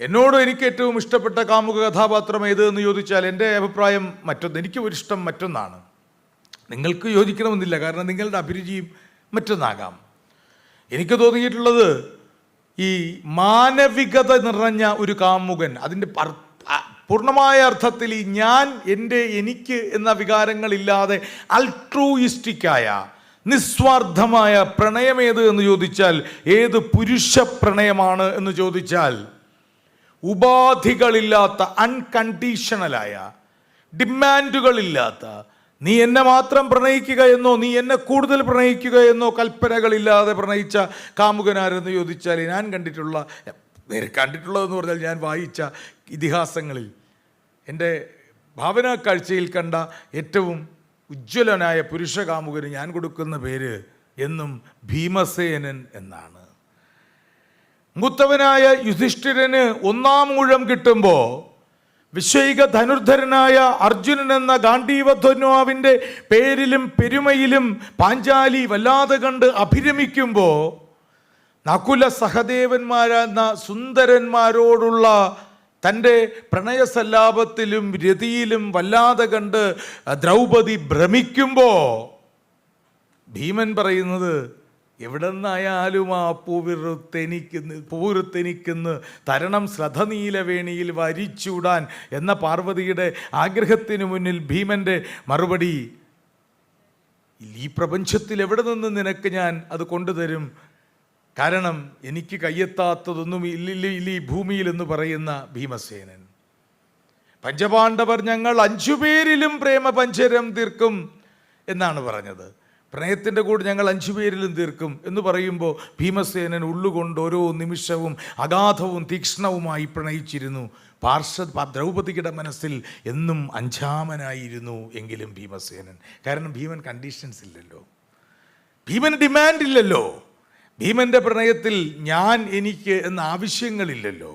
എന്നോട് എനിക്ക് ഏറ്റവും ഇഷ്ടപ്പെട്ട കാമുക കഥാപാത്രം ഏത് എന്ന് ചോദിച്ചാൽ എൻ്റെ അഭിപ്രായം മറ്റൊന്ന്. എനിക്ക് ഒരു ഇഷ്ടം മറ്റൊന്നാണ്. നിങ്ങൾക്ക് യോജിക്കണമെന്നില്ല, കാരണം നിങ്ങളുടെ അഭിരുചിയും മറ്റൊന്നാകാം. എനിക്ക് തോന്നിയിട്ടുള്ളത് ഈ മാനവികത നിറഞ്ഞ ഒരു കാമുകൻ, അതിൻ്റെ പൂർണ്ണമായ അർത്ഥത്തിൽ ഈ ഞാൻ, എൻ്റെ, എനിക്ക് എന്ന വികാരങ്ങളില്ലാതെ അൾട്രൂയിസ്റ്റിക്കായ നിസ്വാർത്ഥമായ പ്രണയമേത് എന്ന് ചോദിച്ചാൽ, ഏത് പുരുഷ പ്രണയമാണ് എന്ന് ചോദിച്ചാൽ, ഉപാധികളില്ലാത്ത അൺകണ്ടീഷണലായ, ഡിമാൻഡുകളില്ലാത്ത, നീ എന്നെ മാത്രം പ്രണയിക്കുക എന്നോ നീ എന്നെ കൂടുതൽ പ്രണയിക്കുക എന്നോ കൽപ്പനകളില്ലാതെ പ്രണയിച്ച കാമുകനാരെന്ന് ചോദിച്ചാൽ, ഞാൻ കണ്ടിട്ടുള്ളതെന്ന് പറഞ്ഞാൽ ഞാൻ വായിച്ച ഇതിഹാസങ്ങളിൽ എൻ്റെ ഭാവനാ കാഴ്ചയിൽ കണ്ട ഏറ്റവും ഉജ്ജ്വലനായ പുരുഷ കാമുകന് ഞാൻ കൊടുക്കുന്ന പേര് എന്നും ഭീമസേനൻ എന്നാണ്. മൂത്തവനായ യുധിഷ്ഠിരന് 1-ാം ഊഴം കിട്ടുമ്പോൾ വിശ്വൈക ധനുർധരനായ അർജുനൻ എന്ന ഗാണ്ഡീവധനുവിൻ്റെ പേരിലും പെരുമയിലും പാഞ്ചാലി വല്ലാതെ കണ്ട് അഭിരമിക്കുമ്പോൾ, നകുല സഹദേവന്മാരെന്ന സുന്ദരന്മാരോടുള്ള തൻ്റെ പ്രണയസല്ലാപത്തിലും രതിയിലും വല്ലാതെ കണ്ട് ദ്രൗപദി ഭ്രമിക്കുമ്പോൾ ഭീമൻ പറയുന്നത്, എവിടെ നിന്നായാലും ആ പൂവിറുത്തെനിക്കുന്ന് തരണം ശ്രദ്ധനീലവേണിയിൽ വരിച്ചൂടാൻ എന്ന പാർവതിയുടെ ആഗ്രഹത്തിനു മുന്നിൽ ഭീമൻ്റെ മറുപടി, ഈ പ്രപഞ്ചത്തിൽ എവിടെ നിന്ന് നിനക്ക് ഞാൻ അത് കൊണ്ടുതരും, കാരണം എനിക്ക് കയ്യെത്താത്തതൊന്നും ഇല്ല ഈ ഭൂമിയിൽ എന്ന് പറയുന്ന ഭീമസേനൻ. പഞ്ചപാണ്ഡവർ ഞങ്ങൾ 5 പേരിലും പ്രേമ പഞ്ചരം തീർക്കും എന്നാണ് പറഞ്ഞത്. പ്രണയത്തിൻ്റെ കൂടെ ഞങ്ങൾ 5 പേരിലും തീർക്കും എന്ന് പറയുമ്പോൾ ഭീമസേനൻ ഉള്ളുകൊണ്ട് ഓരോ നിമിഷവും അഗാധവും തീക്ഷ്ണവുമായി പ്രണയിച്ചിരുന്നു. ദ്രൗപദിയുടെ മനസ്സിൽ എന്നും 5-ാമനായിരുന്നു എങ്കിലും ഭീമസേനൻ. കാരണം ഭീമൻ കണ്ടീഷൻസ് ഇല്ലല്ലോ, ഭീമന് ഡിമാൻഡ് ഇല്ലല്ലോ, ഭീമൻ്റെ പ്രണയത്തിൽ ഞാൻ, എനിക്ക് എന്ന ആവശ്യങ്ങളില്ലല്ലോ.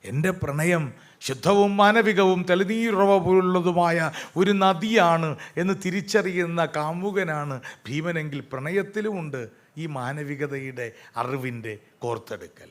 എൻ്റെ പ്രണയം ശുദ്ധവും മാനവികവും തെളിനീരുറവ പോലുള്ളതുമായ ഒരു നദിയാണ് എന്ന് തിരിച്ചറിയുന്ന കാമുകനാണ് ഭീമനെങ്കിൽ പ്രണയത്തിലുമുണ്ട് ഈ മാനവികതയുടെ അറിവിൻ്റെ കോർത്തെടുക്കൽ.